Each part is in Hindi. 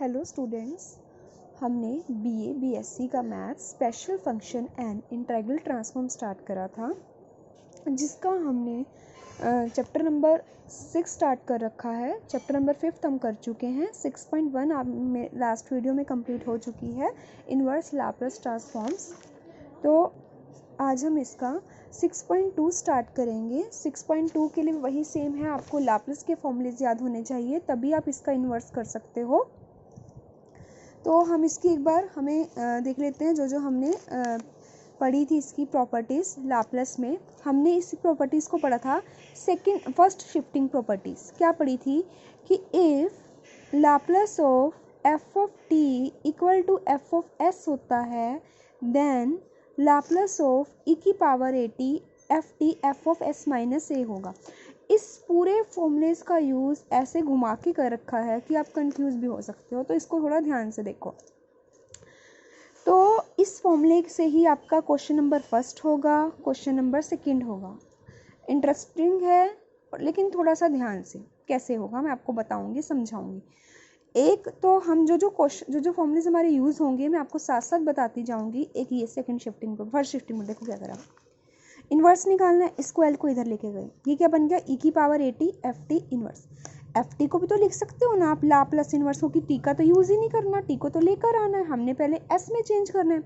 हेलो स्टूडेंट्स, हमने बीए बीएससी का maths special function and integral transform start करा था, जिसका हमने चैप्टर नंबर 6 स्टार्ट कर रखा है। चैप्टर नंबर 5 हम कर चुके हैं। 6.1 आप में लास्ट वीडियो में कंप्लीट हो चुकी है, इन्वर्स लैप्लेस ट्रांसफॉर्म्स। तो आज हम इसका 6.2 स्टार्ट करेंगे। 6.2 के लिए वही सेम है, आपको लैप्लेस के फॉर्मूलेज याद होने चाहिए, तभी आप इसका इन्वर्स कर सकते हो। तो हम इसकी एक बार देख लेते हैं जो हमने पढ़ी थी इसकी प्रॉपर्टीज़। लैप्लेस में हमने इस प्रॉपर्टीज़ को पढ़ा था, फर्स्ट शिफ्टिंग प्रॉपर्टीज़। क्या पढ़ी थी कि if Laplace of F of T equal to F of S होता है, देन लैप्लेस ऑफ ई की power A T F T F of S minus A होगा। इस पूरे फॉर्मूलेस का यूज़ ऐसे घुमा के कर रखा है कि आप कंफ्यूज भी हो सकते हो, तो इसको थोड़ा ध्यान से देखो। तो इस फॉर्मूले से ही आपका क्वेश्चन नंबर फर्स्ट होगा, क्वेश्चन नंबर सेकंड होगा। इंटरेस्टिंग है, लेकिन थोड़ा सा ध्यान से कैसे होगा मैं आपको बताऊंगी, समझाऊंगी। एक तो हम जो फॉर्मूलेस हमारे यूज़ होंगे मैं आपको साथ साथ बताती जाऊंगी। एक ये सेकंड शिफ्टिंग पर, फर्स्ट शिफ्टिंग में देखो क्या करा, इन्वर्स निकालना है। इसको एल को इधर लेके गए, ये क्या बन गया, ई की power A T F T inverse. F T को भी तो लिख सकते हो ना आप, ला प्लस इन्वर्स, क्योंकि टी का तो यूज़ ही नहीं करना, टी को तो लेकर आना है, हमने पहले एस में चेंज करना है।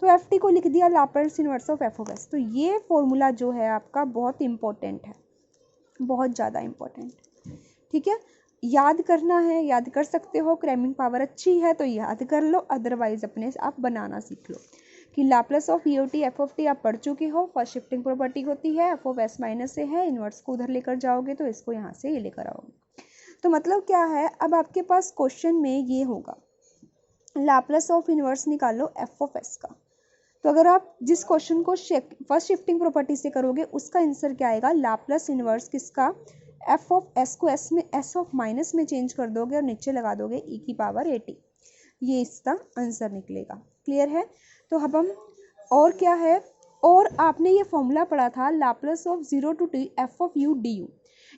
तो एफ टी को लिख दिया Laplace inverse of F of S. तो ये फॉर्मूला जो है आपका बहुत इंपॉर्टेंट है, बहुत ज़्यादा इंपॉर्टेंट। ठीक है, याद करना है, याद कर सकते हो, क्रैमिंग पावर अच्छी है तो याद कर लो, अदरवाइज अपने आप बनाना सीख लो। कि Laplace of e o t F of t आप पढ़ चुके हो। फर्स्ट शिफ्टिंग प्रॉपर्टी होती है, एफ ऑफ एस माइनस से है, इन्वर्स को उधर लेकर जाओगे तो इसको यहाँ से ये लेकर आओगे। तो मतलब क्या है, अब आपके पास क्वेश्चन में ये होगा, लैप्लेस ऑफ इन्वर्स निकालो एफ ऑफ एस का। तो अगर आप जिस क्वेश्चन को फर्स्ट शिफ्टिंग प्रॉपर्टी से करोगे उसका आंसर क्या आएगा, लैप्लेस इन्वर्स किसका, एफ ऑफ एस को एस में एस ऑफ माइनस में चेंज कर दोगे और नीचे लगा दोगे ई की पावर ए टी, ये इसका आंसर निकलेगा। क्लियर है। तो अब हम और क्या है, और आपने ये फॉर्मूला पढ़ा था Laplace of 0 to t F of u d u.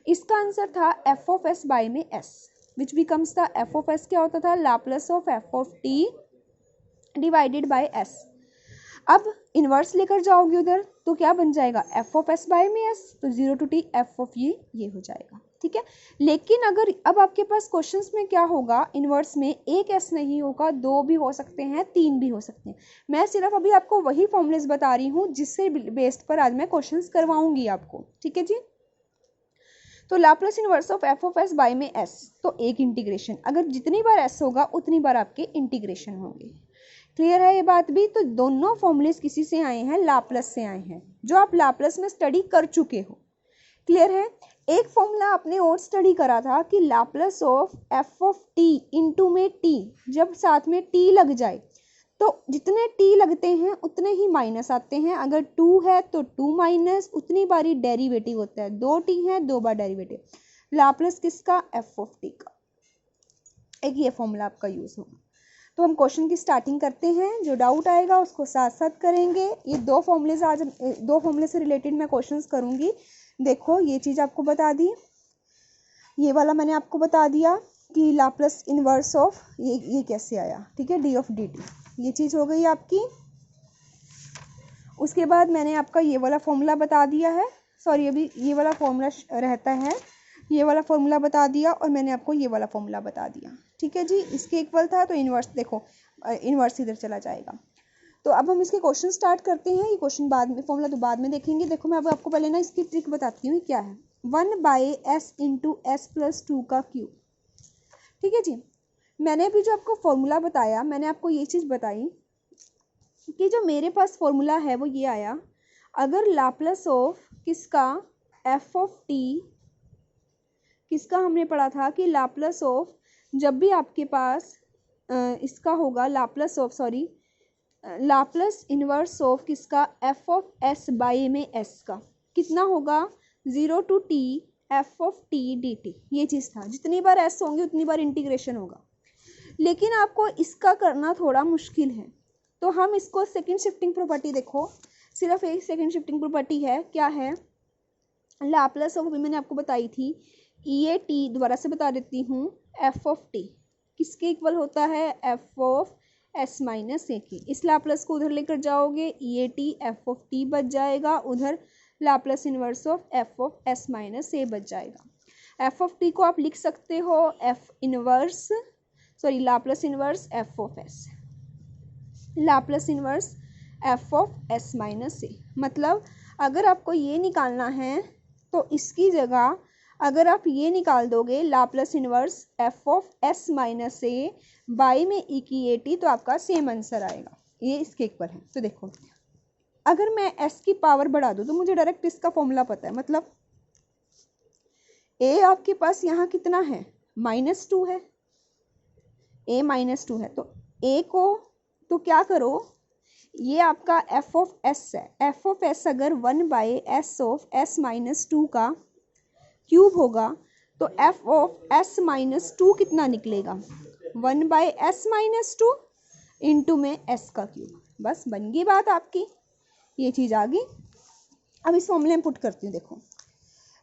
इसका आंसर था एफ ऑफ एस बाय में s, which becomes the f of s क्या होता था, Laplace of F of t divided by s. अब इन्वर्स लेकर जाओगे उधर तो क्या बन जाएगा, एफ ऑफ एस बाय में एस, तो 0 टू टी एफ ऑफ ये हो जाएगा। ठीक है, लेकिन अगर अब आपके पास क्वेश्चंस में क्या होगा, इन्वर्स में एक एस नहीं होगा, दो भी हो सकते हैं, तीन भी हो सकते हैं। मैं सिर्फ अभी आपको वही फॉर्मूलेस बता रही हूँ जिससे बेस्ड पर आज मैं क्वेश्चंस करवाऊंगी आपको। ठीक है जी। तो Laplace inverse of F of s by में एस, तो एक इंटीग्रेशन, अगर जितनी बार एस होगा उतनी बार आपके इंटीग्रेशन होंगे। क्लियर है ये बात भी। तो दोनों फॉर्मूलेस किसी से आए हैं, लैप्लेस से आए हैं, जो आप लैप्लेस में स्टडी कर चुके हो। क्लियर है। एक फॉर्मूला आपने और स्टडी करा था कि Laplace of F of T into में टी, जब साथ में टी लग जाए तो जितने टी लगते हैं उतने ही माइनस आते हैं। अगर 2 है तो 2 माइनस, उतनी बारी डेरिवेटिव होता है। 2 टी है 2 बार डेरिवेटिव। लैप्लेस किसका, एफ ऑफ टी का। एक ये फॉर्मूला आपका यूज होगा। तो हम क्वेश्चन की स्टार्टिंग करते हैं, जो डाउट आएगा उसको साथ साथ करेंगे। ये दो फॉर्मूले से रिलेटेड मैं क्वेश्चंस करूंगी। देखो ये चीज़ आपको बता दी, ये वाला मैंने आपको बता दिया कि लैप्लेस इन्वर्स ऑफ ये कैसे आया। ठीक है, डी ऑफ डी टी, ये चीज़ हो गई आपकी। उसके बाद मैंने आपका ये वाला फॉर्मूला बता दिया है, सॉरी अभी ये वाला फॉर्मूला रहता है, ये वाला फॉर्मूला बता दिया और मैंने आपको ये वाला फॉर्मूला बता दिया। ठीक है जी, इसके इक्वल था तो इन्वर्स, देखो इन्वर्स इधर चला जाएगा। तो अब हम इसके क्वेश्चन स्टार्ट करते हैं। ये क्वेश्चन बाद में, फॉर्मूला तो बाद में देखेंगे। देखो मैं अब आपको पहले ना इसकी ट्रिक बताती हूँ क्या है, 1/s इंटू एस प्लस 2 का क्यूब। ठीक है जी, मैंने अभी जो आपको फॉर्मूला बताया, मैंने आपको ये चीज़ बताई कि जो मेरे पास फॉर्मूला है वो ये आया, अगर लैप्लेस ऑफ किसका, एफ ऑफ टी, किसका हमने पढ़ा था कि लैप्लेस ऑफ, जब भी आपके पास इसका होगा Laplace of, sorry Laplace inverse of किसका, एफ ऑफ एस बाय में एस का कितना होगा, 0 to t F of t d t. ये चीज़ था, जितनी बार एस होंगे उतनी बार इंटीग्रेशन होगा। लेकिन आपको इसका करना थोड़ा मुश्किल है, तो हम इसको सेकंड शिफ्टिंग प्रॉपर्टी, देखो सिर्फ एक सेकंड शिफ्टिंग प्रॉपर्टी है, क्या है, लैप्लेस ऑफ, मैंने आपको बताई थी, ई ए टी, दोबारा से बता देती हूँ, एफ ऑफ टी। किसके इक्वल होता है, F of S minus A की। इस लाप्लास को उधर लेकर जाओगे, E A T F of T बच जाएगा, उधर Laplace inverse of F of S minus A बच जाएगा। एफ ऑफ टी को आप लिख सकते हो Laplace inverse F of S, Laplace inverse F of S minus A. मतलब अगर आपको ये निकालना है तो इसकी जगह अगर आप ये निकाल दोगे Laplace inverse F of S minus A by में ई की ए टी, तो आपका सेम आंसर आएगा, ये इसके इक्वल है। तो देखो अगर मैं एस की पावर बढ़ा दूँ तो मुझे डायरेक्ट इसका फॉर्मूला पता है, मतलब ए आपके पास यहाँ कितना है, -2 है, ए -2 है, तो ए को तो क्या करो, ये आपका एफ ऑफ एस है, एफ ऑफ एस अगर 1/s ऑफ एस माइनस 2 का क्यूब होगा तो एफ ऑफ एस माइनस 2 कितना निकलेगा, 1/s माइनस 2 इंटू में एस का क्यूब। बस बन गई बात आपकी, ये चीज़ आ गई। अब इस फॉर्मूले में पुट करती हूँ, देखो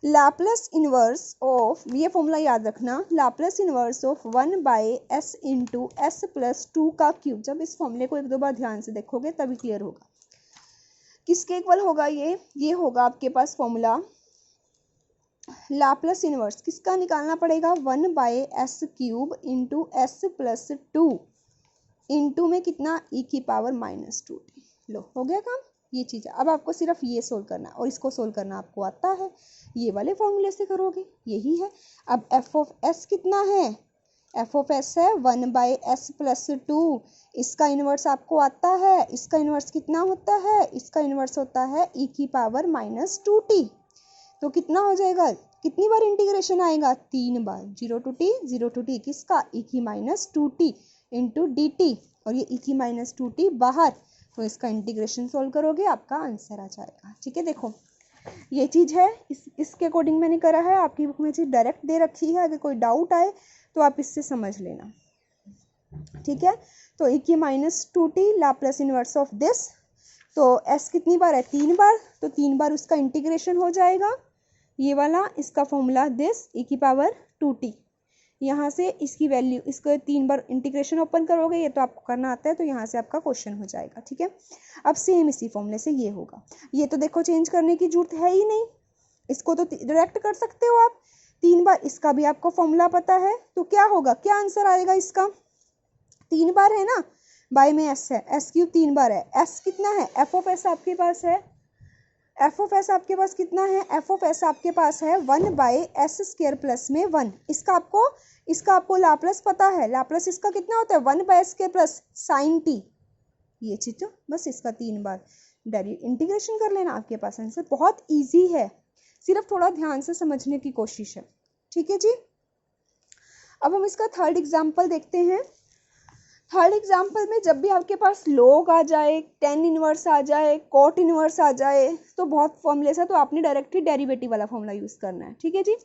लाप्लास इनवर्स ऑफ, ये फॉर्मूला याद रखना, Laplace inverse of 1/s into S plus 2 का क्यूब। जब इस फॉर्मूले को एक दो बार ध्यान से देखोगे तभी क्लियर होगा। किसके इक्वल होगा ये होगा आपके पास फॉर्मूला, लाप्लास इनवर्स किसका निकालना पड़ेगा, 1/s cube into S plus 2 into में कितना, ई की पावर -2t। लो हो गया काम, ये चीज़ है। अब आपको सिर्फ ये सोल्व करना है और इसको सोल्व करना आपको आता है, ये वाले फॉर्मूले से करोगे, यही है। अब एफ ऑफ एस कितना है, एफ ऑफ एस है 1/s प्लस 2, इसका इन्वर्स आपको आता है, इसका इन्वर्स कितना होता है, इसका इन्वर्स होता है ई की पावर -2t। तो कितना हो जाएगा, कितनी बार इंटीग्रेशन आएगा, 3 बार, 0 to t किसका, ई की -2t इंटू डी टी, और ये ई की -2t बाहर, तो इसका इंटीग्रेशन सोल्व करोगे आपका आंसर आ जाएगा। ठीक है, देखो ये चीज़ है, इसके अकॉर्डिंग मैंने करा है, आपकी बुक में चीज़ डायरेक्ट दे रखी है, अगर कोई डाउट आए तो आप इससे समझ लेना। ठीक है, तो ई की -2t Laplace inverse of this, तो एस कितनी बार है, 3 बार, तो 3 बार उसका इंटीग्रेशन हो जाएगा, ये वाला इसका फॉर्मूला दिस ई की पावर 2t, यहाँ से इसकी वैल्यू, इसको 3 बार इंटीग्रेशन ओपन करोगे, ये तो आपको करना आता है, तो यहाँ से आपका क्वेश्चन हो जाएगा। ठीक है, अब सेम इसी फॉर्मूले से ये होगा, ये तो देखो चेंज करने की जरूरत है ही नहीं, इसको तो डायरेक्ट कर सकते हो आप, 3 बार, इसका भी आपको फॉर्मूला पता है, तो क्या होगा, क्या आंसर आएगा इसका, 3 बार है ना, बाय में एस है, एस क्यूब 3 बार है, एस कितना है, एफ ऑफ एस आपके पास है, एफ ऑफ एस आपके पास कितना है, एफ ऑफ एस आपके पास है 1/s स्क्वायर प्लस में 1, इसका आपको लाप्लास पता है, लाप्लास इसका कितना होता है, 1/s square plus sign T, ये चीज, तो बस इसका 3 बार डायरेक्ट इंटीग्रेशन कर लेना, आपके पास आंसर बहुत इजी है, सिर्फ थोड़ा ध्यान से समझने की कोशिश है। ठीक है जी, अब हम इसका थर्ड एग्जाम्पल देखते हैं। थर्ड एग्जाम्पल में जब भी आपके पास लॉग आ जाए, टेन इनवर्स आ जाए, कॉट इनवर्स आ जाए, तो बहुत फॉर्मूलेस है, तो आपने डायरेक्टली डेरिवेटिव वाला फॉर्मूला यूज़ करना है। ठीक है जी,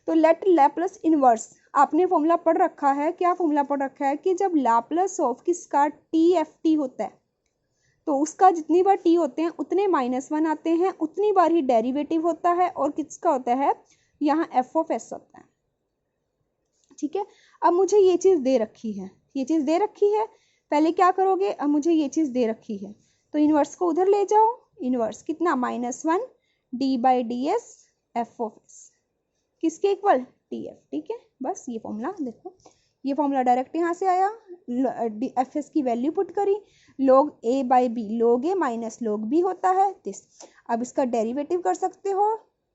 तो लेट लैप्लास इनवर्स, आपने फॉर्मूला पढ़ रखा है, क्या फॉर्मूला पढ़ रखा है कि जब लाप्लास ऑफ किसका टी एफ टी होता है, तो उसका जितनी बार टी होते हैं उतने -1 आते हैं, उतनी बार ही डेरिवेटिव होता है, और किसका होता है, यहाँ एफ ऑफ एस होता है। ठीक है, अब मुझे ये चीज़ दे रखी है, ये चीज़ दे रखी है, पहले क्या करोगे, अब मुझे ये चीज़ दे रखी है, तो इन्वर्स को उधर ले जाओ, इन्वर्स कितना, -1 d/ds एफ ऑफ एस, किसके इक्वल, टी एफ। ठीक है, बस ये फॉर्मूला देखो, ये फॉर्मूला डायरेक्ट यहाँ से आया, एफ एस की वैल्यू पुट करी, log a/b, log a minus log b होता है दिस। अब इसका डेरिवेटिव कर सकते हो,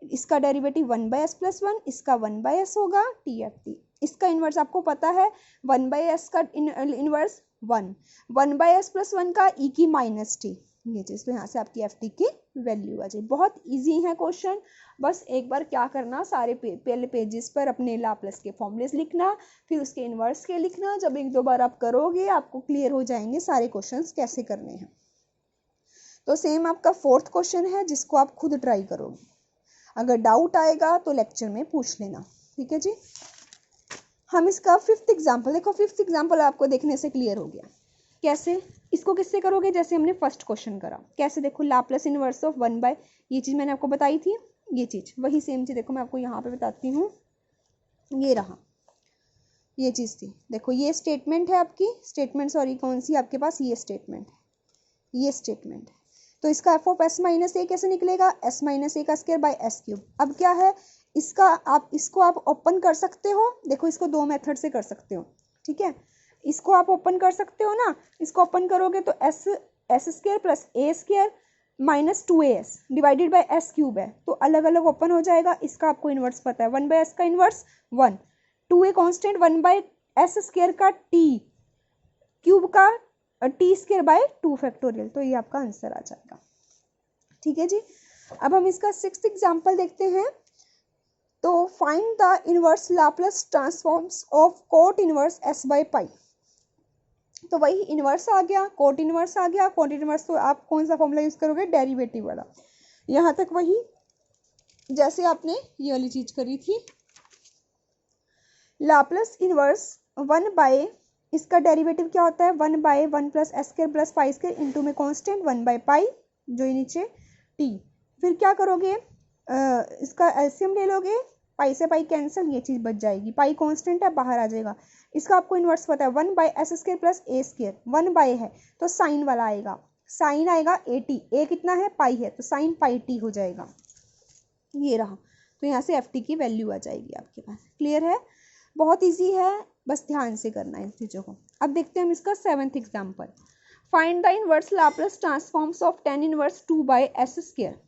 इसका डेरिवेटिव 1/s प्लस 1, इसका 1/s होगा टी एफ टी, इसका इन्वर्स आपको पता है, 1/s का इन्वर्स 1/s प्लस 1 का ई की -t, ये चीज़, तो यहाँ से आपकी एफ टी की वैल्यू आ जाए। बहुत इजी है क्वेश्चन, बस एक बार क्या करना, सारे पहले पेजेस पर अपने लाप्लास के फॉर्मूलेस लिखना, फिर उसके इन्वर्स के लिखना, जब 1-2 बार आप करोगे आपको क्लियर हो जाएंगे सारे क्वेश्चंस कैसे करने हैं। तो सेम आपका फोर्थ क्वेश्चन है, जिसको आप खुद ट्राई करोगे, अगर डाउट आएगा तो लेक्चर में पूछ लेना। ठीक है जी, हम इसका फिफ्थ एग्जाम्पल देखो, फिफ्थ एग्जाम्पल आपको देखने से क्लियर हो गया, कैसे, इसको किससे करोगे, जैसे हमने फर्स्ट क्वेश्चन करा, कैसे, देखो लाप्लास इनवर्स ऑफ 1/, ये चीज़ मैंने आपको बताई थी, ये चीज़ वही सेम चीज़, देखो मैं आपको यहाँ पे बताती हूँ, ये रहा, ये चीज़ थी। देखो ये स्टेटमेंट है आपकी, स्टेटमेंट सॉरी कौन सी आपके पास, ये स्टेटमेंट है, ये स्टेटमेंट है। तो इसका एफ ऑफ एस माइनस ए कैसे निकलेगा, एस माइनस ए का स्क्वायर बाई एस क्यूब। अब क्या है इसका, आप इसको आप ओपन कर सकते हो, देखो इसको दो मेथड से कर सकते हो, ठीक है। इसको आप ओपन कर सकते हो ना, इसको ओपन करोगे तो S square plus A square minus 2as divided by S cube है, तो अलग अलग ओपन हो जाएगा। इसका आपको इन्वर्स पता है, 1/s का inverse 1, 2a constant 1/s square का t क्यूब का टी स्क्वायर बाय 2 फैक्टोरियल, तो ये आपका आंसर आ जाएगा। ठीक है जी। अब हम इसका 6th एग्जाम्पल देखते हैं। तो find the inverse Laplace transforms of cot inverse s by pi. तो वही इनवर्स आ गया, कोट इनवर्स आ गया। कोट इनवर्स तो आप कौन सा फॉर्मूला यूज करोगे, डेरिवेटिव वाला। यहाँ तक वही जैसे आपने ये वाली चीज करी थी। लाप्लास इनवर्स 1 इसका डेरिवेटिव क्या होता है, 1/1 plus S square plus pi square into में कॉन्स्टेंट 1/पाई जो नीचे टी। फिर क्या करोगे, इसका एलसीएम ले लोगे, पाई से पाई कैंसिल, ये चीज बच जाएगी, पाई कांस्टेंट है बाहर आ जाएगा। इसका आपको इन्वर्स पता है 1/s स्क्वायर प्लस ए स्क्वायर, 1 है तो साइन वाला आएगा, साइन आएगा एटी, ए कितना है पाई है तो साइन पाई टी हो जाएगा, ये रहा। तो यहाँ से एफ टी की वैल्यू आ जाएगी आपके पास। क्लियर है, बहुत ईजी है, बस ध्यान से करना है इन चीज़ों को। अब देखते हैं हम इसका 7th example. Find the inverse Laplace transforms of tan inverse 2/s square.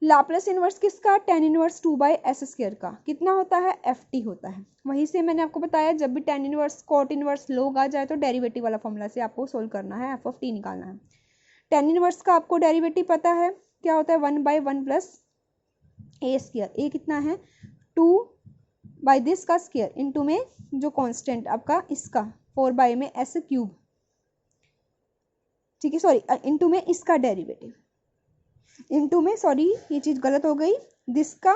Laplace inverse किसका, tan इनवर्स 2/s स्क्वायर का कितना होता है, ft होता है। वहीं से मैंने आपको बताया जब भी tan इनवर्स कॉट इनवर्स लोग आ जाए तो डेरिवेटिव वाला फॉर्मूला से आपको सोल्व करना है, एफ ऑफ टी निकालना है। tan इनवर्स का आपको डेरिवेटिव पता है क्या होता है, 1/1 प्लस ए स्क्वायर, ए कितना है 2/दिस का स्क्वायर इंटू में जो कांस्टेंट आपका इसका 4 में एस क्यूब, ठीक है, सॉरी इंटू में इसका डेरिवेटिव, इंटू में सॉरी ये चीज गलत हो गई, दिस का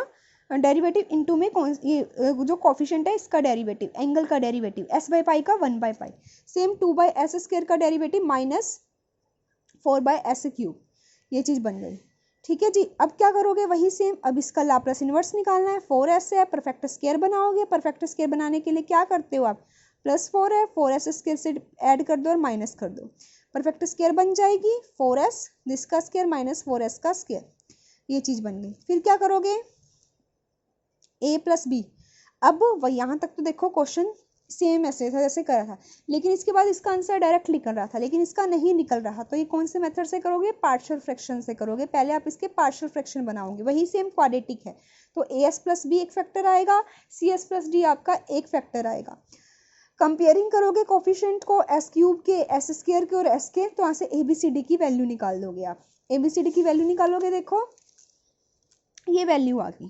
डेरिवेटिव इंटू में ये जो कॉफिशिएंट है इसका डेरिवेटिव, एंगल का डेरिवेटिव एस बाई पाई का 1/पाई, सेम 2/s स्क्वायर का डेरिवेटिव माइनस 4/s क्यूब, ये चीज बन गई। ठीक है जी। अब क्या करोगे, वही सेम, अब इसका लाप्लास इनवर्स निकालना है। 4s है, परफेक्ट स्क्वायर बनाओगे, परफेक्ट स्क्वायर बनाने के लिए क्या करते हो आप, +4 है 4s स्क्वायर से ऐड कर दो और माइनस कर दो, परफेक्ट स्क्वायर बन जाएगी 4s दिस का स्क्वायर माइनस 4s का स्क्वायर, ये चीज बन गई। फिर क्या करोगे, a प्लस बी। अब वह यहाँ तक तो देखो क्वेश्चन सेम ऐसे था जैसे करा था, लेकिन इसके बाद इसका आंसर डायरेक्ट निकल रहा था, लेकिन इसका नहीं निकल रहा। तो ये कौन से मेथड से करोगे, पार्शियल फ्रैक्शन से करोगे। पहले आप इसके पार्शियल फ्रैक्शन बनाओगे, वही सेम क्वाड्रेटिक है, तो as प्लस बी एक फैक्टर आएगा, cs प्लस डी आपका एक फैक्टर आएगा। कंपेयरिंग करोगे कोफिशिएंट को एस क्यूब के, एस स्क्वायर के और एस के, तो यहाँ से ABCD की वैल्यू निकाल दोगे आप। ABCD की वैल्यू निकालोगे, देखो ये वैल्यू आ गई।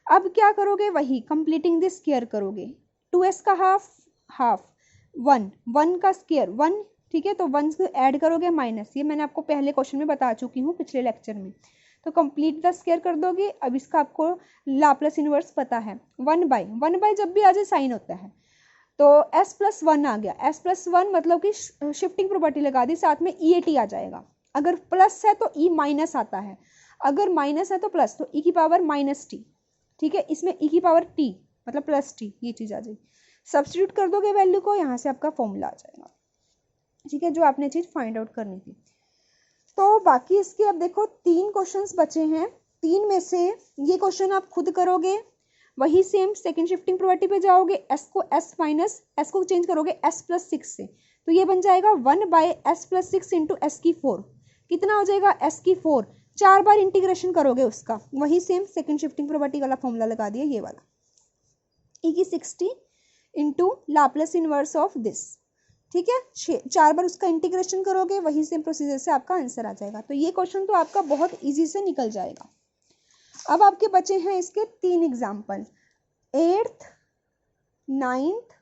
अब क्या करोगे, वही कंप्लीटिंग दिस स्क्वायर करोगे, 2s का हाफ हाफ 1 का स्क्वायर 1, ठीक है, तो 1 से ऐड करोगे माइनस, ये मैंने आपको पहले क्वेश्चन में बता चुकी हूँ पिछले लेक्चर में। तो कंप्लीट द स्क्वायर कर दोगे। अब इसका आपको लाप्लास इनवर्स पता है, 1/1 जब भी आ जाए साइन होता है, तो s प्लस 1 आ गया, s प्लस 1 मतलब कि शिफ्टिंग प्रॉपर्टी लगा दी, साथ में EAT आ जाएगा। अगर प्लस है तो E माइनस आता है, अगर माइनस है तो प्लस, तो e की पावर माइनस टी, ठीक है, इसमें e की पावर t मतलब प्लस टी, ये चीज आ जाएगी। सब्स्टिट्यूट कर दोगे वैल्यू को, यहाँ से आपका फॉर्मूला आ जाएगा, ठीक है, जो आपने चीज फाइंड आउट करनी थी। तो बाकी इसके अब देखो 3 क्वेश्चंस बचे हैं, 3 में से ये क्वेश्चन आप खुद करोगे, वही सेम सेकंड शिफ्टिंग प्रॉपर्टी पे जाओगे, s को s माइनस s को चेंज करोगे s प्लस 6 से, तो ये बन जाएगा 1/s प्लस 6 इंटू s की 4, कितना हो जाएगा s की 4, 4 बार इंटीग्रेशन करोगे उसका, वही सेम सेकंड शिफ्टिंग प्रॉपर्टी वाला फॉर्मूला लगा दिया, ये वाला e की 60 into Laplace inverse of this, ठीक है, 4 बार उसका इंटीग्रेशन करोगे, वही सेम प्रोसीजर से आपका आंसर आ जाएगा। तो ये क्वेश्चन तो आपका बहुत इजी से निकल जाएगा। अब आपके बचे हैं इसके 3 एग्जाम्पल, 8th 9th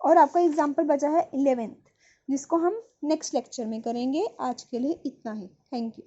और आपका एग्जाम्पल बचा है 11th, जिसको हम नेक्स्ट लेक्चर में करेंगे। आज के लिए इतना ही, थैंक यू।